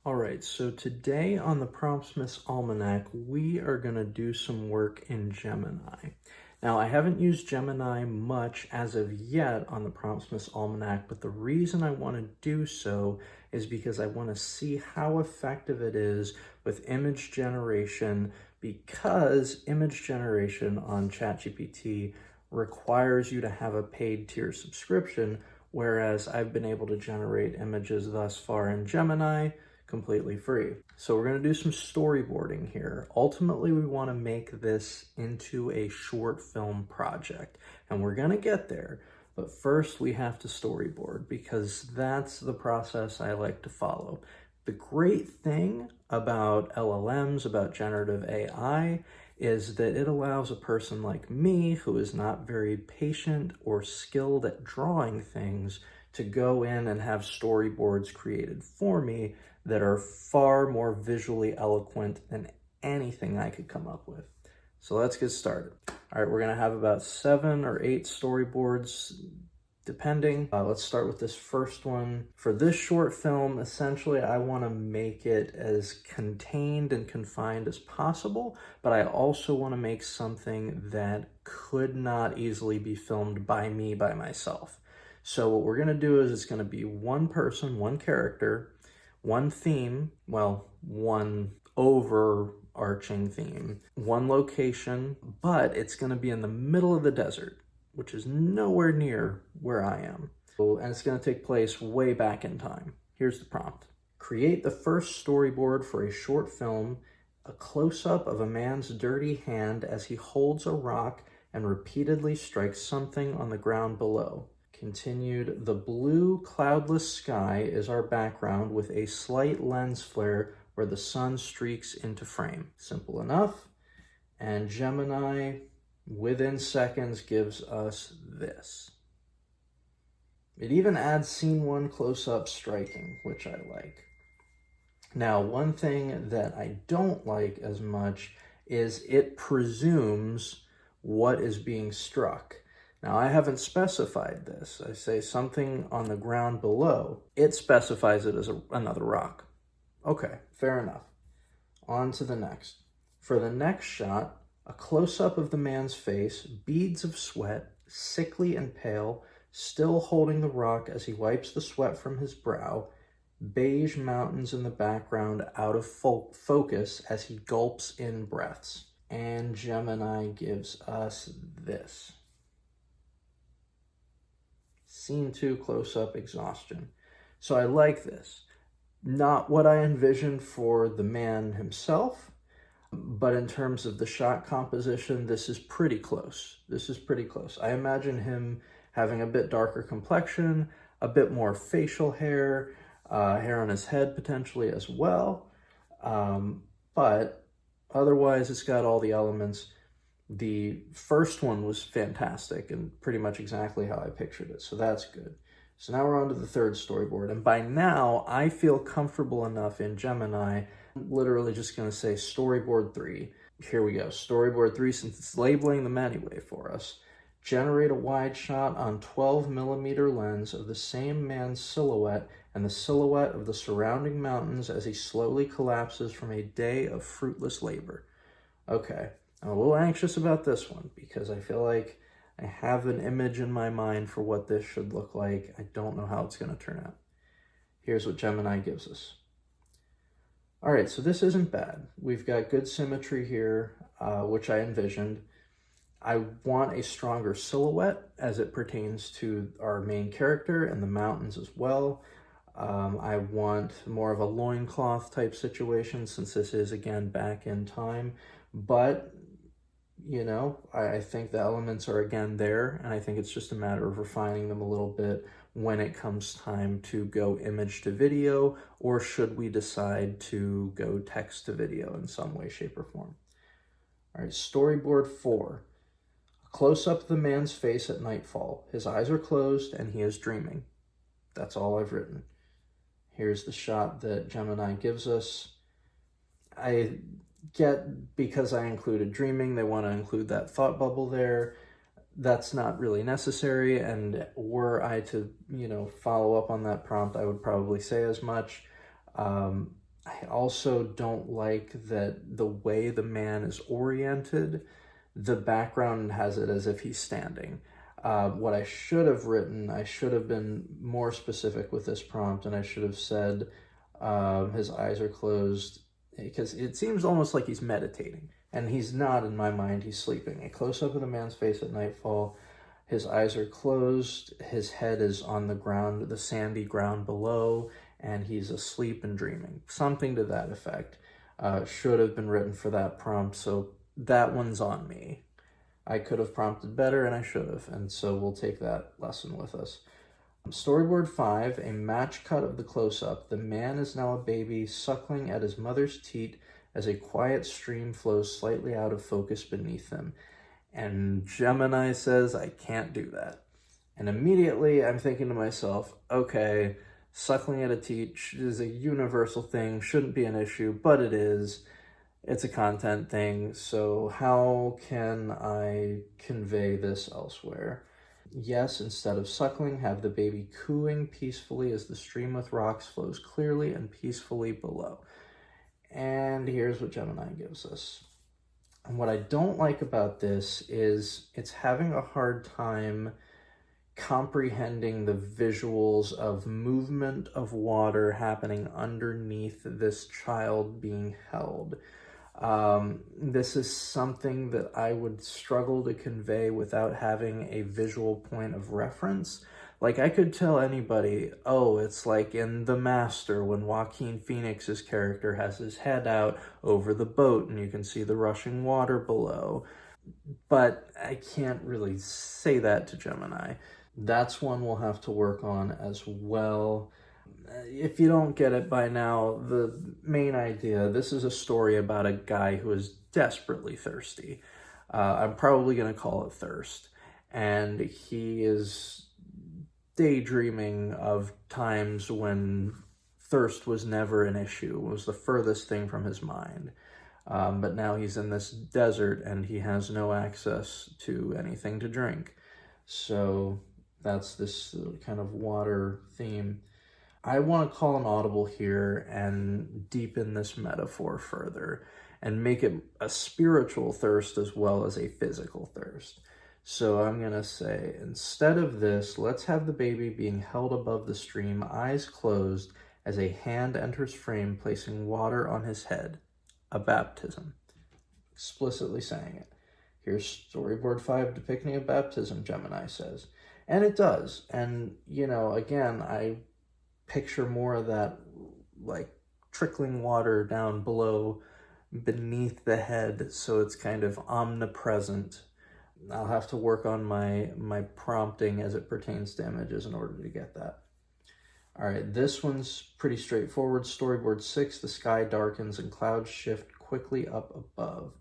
All right, so today on the Promptsmith's Almanac, we are going to do some work in Gemini. Now, I haven't used Gemini much as of yet on the Promptsmith's Almanac, but the reason I want to do so is because I want to see how effective it is with image generation, because image generation on ChatGPT requires you to have a paid tier subscription, whereas I've been able to generate images thus far in Gemini completely free. So we're going to do some storyboarding here. Ultimately, we want to make this into a short film project, and we're going to get there. But first, we have to storyboard because that's the process I like to follow. The great thing about LLMs, about generative AI, is that it allows a person like me, who is not very patient or skilled at drawing things, to go in and have storyboards created for me that are far more visually eloquent than anything I could come up with. So let's get started. All right, we're gonna have about 7 or 8 storyboards, depending. Let's start with this first one. For this short film, essentially, I wanna make it as contained and confined as possible, but I also wanna make something that could not easily be filmed by me by myself. So what we're gonna do is it's gonna be one person, one character, one theme, well, one overarching theme, one location, but it's going to be in the middle of the desert, which is nowhere near where I am. And it's going to take place way back in time. Here's the prompt. Create the first storyboard for a short film, a close-up of a man's dirty hand as he holds a rock and repeatedly strikes something on the ground below. Continued, the blue cloudless sky is our background with a slight lens flare where the sun streaks into frame. Simple enough. And Gemini, within seconds, gives us this. It even adds scene 1 close-up striking, which I like. Now, one thing that I don't like as much is it presumes what is being struck. Now, I haven't specified this. I say something on the ground below. It specifies it as another rock. Okay, fair enough. On to the next. For the next shot, a close-up of the man's face, beads of sweat, sickly and pale, still holding the rock as he wipes the sweat from his brow, beige mountains in the background out of focus as he gulps in breaths. And Gemini gives us this. Scene 2, close-up exhaustion. So I like this. Not what I envisioned for the man himself, but in terms of the shot composition, this is pretty close. This is pretty close. I imagine him having a bit darker complexion, a bit more facial hair, hair on his head potentially as well. But otherwise, it's got all the elements. The first one was fantastic and pretty much exactly how I pictured it, so that's good. So now we're on to the third storyboard, and by now I feel comfortable enough in Gemini. I'm literally just going to say storyboard 3. Here we go, storyboard 3, since it's labeling them anyway for us. Generate a wide shot on 12mm lens of the same man's silhouette and the silhouette of the surrounding mountains as he slowly collapses from a day of fruitless labor. Okay. I'm a little anxious about this one because I feel like I have an image in my mind for what this should look like. I don't know how it's going to turn out. Here's what Gemini gives us. All right, so this isn't bad. We've got good symmetry here, which I envisioned. I want a stronger silhouette as it pertains to our main character and the mountains as well. I want more of a loincloth type situation since this is, again, back in time. But you know, I think the elements are again there, and I think it's just a matter of refining them a little bit when it comes time to go image to video, or should we decide to go text to video in some way, shape, or form. All right, storyboard 4. A close-up of the man's face at nightfall. His eyes are closed and he is dreaming. That's all I've written. Here's the shot that Gemini gives us. I get, because I included dreaming, they want to include that thought bubble there. That's not really necessary, and were I to, follow up on that prompt, I would probably say as much. I also don't like that the way the man is oriented, the background has it as if he's standing. What I should have written, I should have been more specific with this prompt, and I should have said his eyes are closed, because it seems almost like he's meditating, and he's not in my mind, he's sleeping. A close-up of the man's face at nightfall, his eyes are closed, his head is on the ground, the sandy ground below, and he's asleep and dreaming. Something to that effect should have been written for that prompt, so that one's on me. I could have prompted better, and I should have, and so we'll take that lesson with us. Storyboard 5, a match cut of the close-up. The man is now a baby suckling at his mother's teat as a quiet stream flows slightly out of focus beneath him. And Gemini says, I can't do that. And immediately I'm thinking to myself, okay, suckling at a teat is a universal thing, shouldn't be an issue, but it is. It's a content thing, so how can I convey this elsewhere? Yes, instead of suckling, have the baby cooing peacefully as the stream with rocks flows clearly and peacefully below. And here's what Gemini gives us. And what I don't like about this is it's having a hard time comprehending the visuals of movement of water happening underneath this child being held. This is something that I would struggle to convey without having a visual point of reference. Like, I could tell anybody, oh, it's like in The Master when Joaquin Phoenix's character has his head out over the boat and you can see the rushing water below. But I can't really say that to Gemini. That's one we'll have to work on as well. If you don't get it by now, the main idea, this is a story about a guy who is desperately thirsty. I'm probably going to call it thirst. And he is daydreaming of times when thirst was never an issue. It was the furthest thing from his mind. But now he's in this desert and he has no access to anything to drink. So that's this kind of water theme. I want to call an audible here and deepen this metaphor further and make it a spiritual thirst as well as a physical thirst. So I'm going to say, instead of this, let's have the baby being held above the stream, eyes closed, as a hand enters frame, placing water on his head. A baptism. Explicitly saying it. Here's storyboard 5 depicting a baptism, Gemini says. And it does. And, you know, again, I picture more of that, like, trickling water down below, beneath the head, so it's kind of omnipresent. I'll have to work on my prompting as it pertains to images in order to get that. All right, this one's pretty straightforward. Storyboard 6, the sky darkens and clouds shift quickly up above.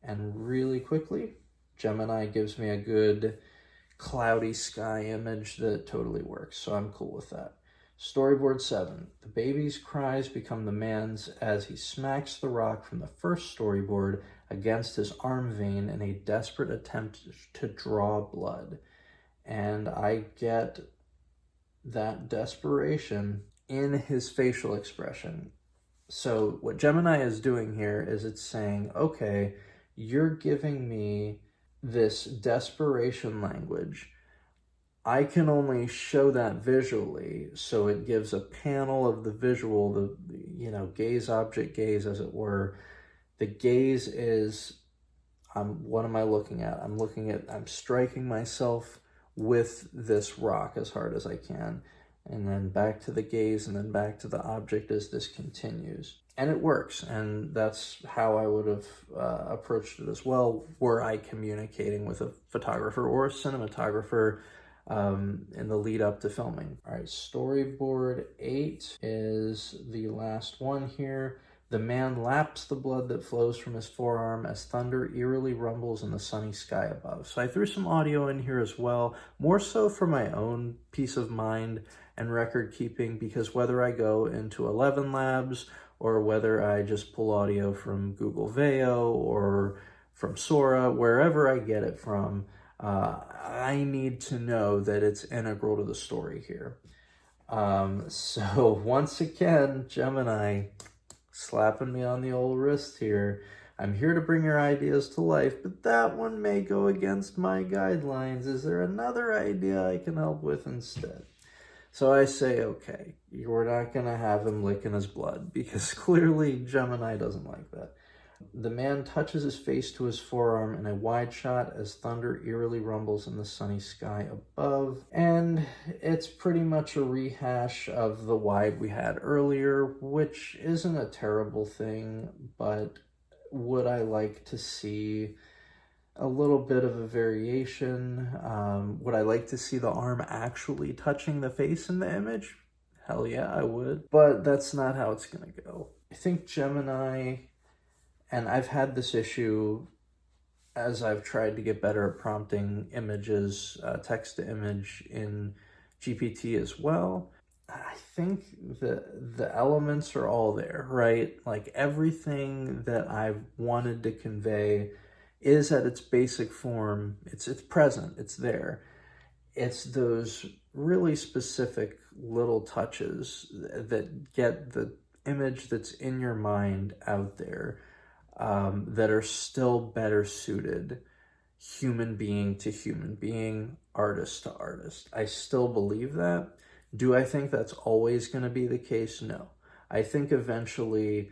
And really quickly, Gemini gives me a good cloudy sky image that totally works, so I'm cool with that. Storyboard 7, the baby's cries become the man's as he smacks the rock from the first storyboard against his arm vein in a desperate attempt to draw blood. And I get that desperation in his facial expression. So what Gemini is doing here is it's saying, okay, you're giving me this desperation language. I can only show that visually, so it gives a panel of the visual, the, you know, gaze, object, gaze, as it were. The gaze is, what am I looking at? I'm striking myself with this rock as hard as I can, and then back to the gaze, and then back to the object as this continues. And it works, and that's how I would have approached it as well, were I communicating with a photographer or a cinematographer in the lead up to filming. All right, storyboard 8 is the last one here. The man laps the blood that flows from his forearm as thunder eerily rumbles in the sunny sky above. So I threw some audio in here as well, more so for my own peace of mind and record keeping, because whether I go into 11 Labs or whether I just pull audio from Google Veo or from Sora, wherever I get it from, I need to know that it's integral to the story here. So once again, Gemini, slapping me on the old wrist here. I'm here to bring your ideas to life, but that one may go against my guidelines. Is there another idea I can help with instead? So I say, okay, we're not going to have him licking his blood, because clearly Gemini doesn't like that. The man touches his face to his forearm in a wide shot as thunder eerily rumbles in the sunny sky above. And it's pretty much a rehash of the wide we had earlier, which isn't a terrible thing, but would I like to see a little bit of a variation? Would I like to see the arm actually touching the face in the image? Hell yeah, I would. But that's not how it's gonna go. I think Gemini, and I've had this issue as I've tried to get better at prompting images, text to image in GPT as well. I think the elements are all there, right? Like everything that I've wanted to convey is at its basic form. It's present, it's there. It's those really specific little touches that get the image that's in your mind out there, that are still better suited human being to human being, artist to artist. I still believe that. Do I think that's always going to be the case? No. I think eventually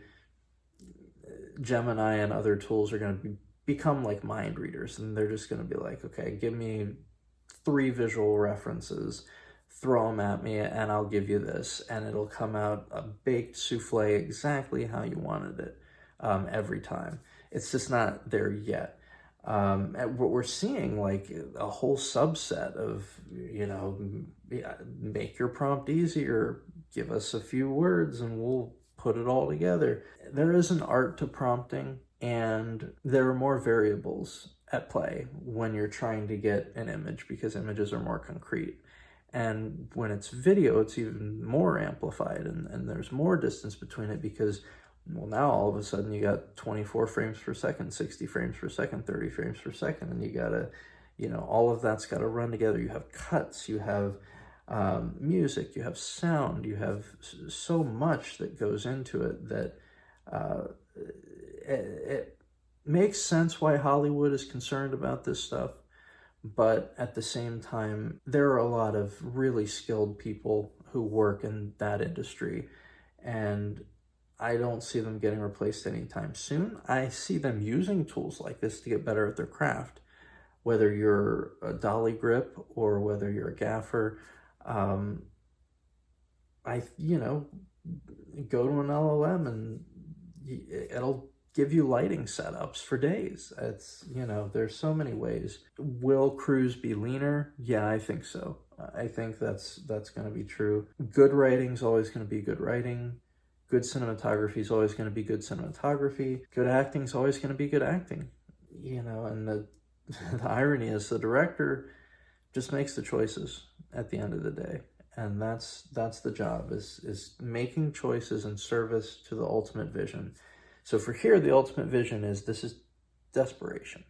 Gemini and other tools are going to become like mind readers, and they're just going to be like, okay, give me 3 visual references, throw them at me, and I'll give you this, and it'll come out a baked souffle exactly how you wanted it every time. It's just not there yet. And what we're seeing, like a whole subset of, make your prompt easier, give us a few words and we'll put it all together. There is an art to prompting, and there are more variables at play when you're trying to get an image, because images are more concrete. And when it's video, it's even more amplified, and there's more distance between it, because well, now all of a sudden you got 24 frames per second, 60 frames per second, 30 frames per second, and you gotta, all of that's gotta run together. You have cuts, you have music, you have sound, you have so much that goes into it that it makes sense why Hollywood is concerned about this stuff. But at the same time, there are a lot of really skilled people who work in that industry, and I don't see them getting replaced anytime soon. I see them using tools like this to get better at their craft. Whether you're a dolly grip or whether you're a gaffer, go to an LLM and it'll give you lighting setups for days. It's, there's so many ways. Will crews be leaner? Yeah, I think so. I think that's going to be true. Good writing's always going to be good writing. Good cinematography is always going to be good cinematography. Good acting is always going to be good acting. And the irony is the director just makes the choices at the end of the day. And that's the job, is making choices in service to the ultimate vision. So for here, the ultimate vision is desperation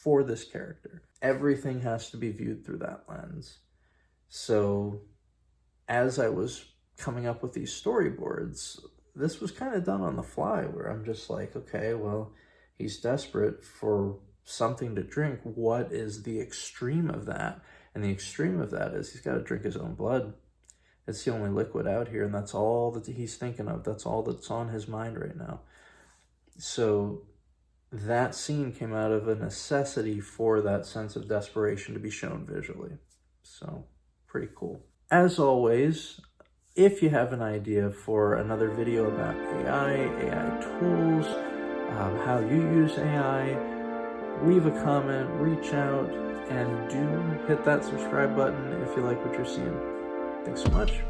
for this character. Everything has to be viewed through that lens. So as I was coming up with these storyboards, this was kind of done on the fly, where I'm just like, okay, well, he's desperate for something to drink. What is the extreme of that? And the extreme of that is he's got to drink his own blood. It's the only liquid out here, and that's all that he's thinking of. That's all that's on his mind right now. So that scene came out of a necessity for that sense of desperation to be shown visually. So pretty cool. As always, if you have an idea for another video about AI tools, how you use AI, leave a comment, reach out, and do hit that subscribe button if you like what you're seeing. Thanks so much.